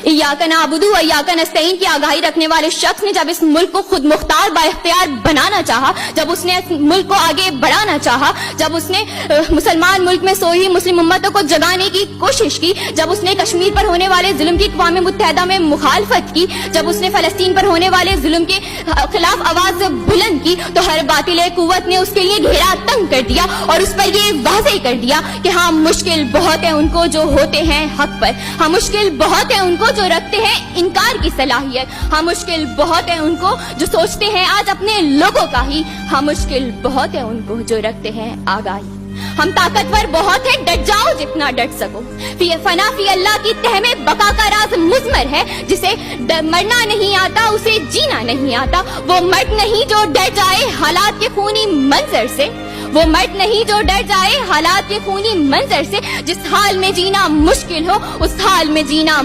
इय्याका नअबुदु व इय्याका नस्तईन की आगाही रखने वाले शख्स ने जब इस मुल्क को खुद मुख्तार बाइख्तियार बनाना चाहा, जब उसने इस मुल्क को आगे बढ़ाना चाहा, जब उसने मुसलमान मुल्क में सोई मुस्लिम उम्मतों को जगाने की कोशिश की, जब उसने कश्मीर पर होने वाले जुल्म की अक़वाम मुत्तहिदा में मुखालफत की, जब उसने फलस्तीन पर होने वाले जुल्म के खिलाफ आवाज बुलंद की, तो हर बातिल कुव्वत ने उसके लिए घेरा तंग कर दिया और उस पर ये वाज़ेह कर दिया कि हाँ, मुश्किल बहुत है उनको जो होते हैं हक पर, हाँ मुश्किल बहुत है उनको जो रखते हैं इनकार की सलाहियत, हाँ मुश्किल बहुत है उनको जो सोचते हैं आज अपने लोगों का ही, हाँ मुश्किल बहुत है उनको जो रखते हैं आगाही। हम ताकतवर बहुत है, डट जाओ जितना डट सको। फना फी अल्लाह की तह में बका का राज मुज़मर है, जिसे मरना नहीं आता उसे जीना नहीं आता। वो मर्द नहीं जो डर जाए हालात के खूनी मंजर से, वो मर्द नहीं जो डर जाए हालात के खूनी मंजर से। जिस हाल में जीना मुश्किल हो उस हाल में जीना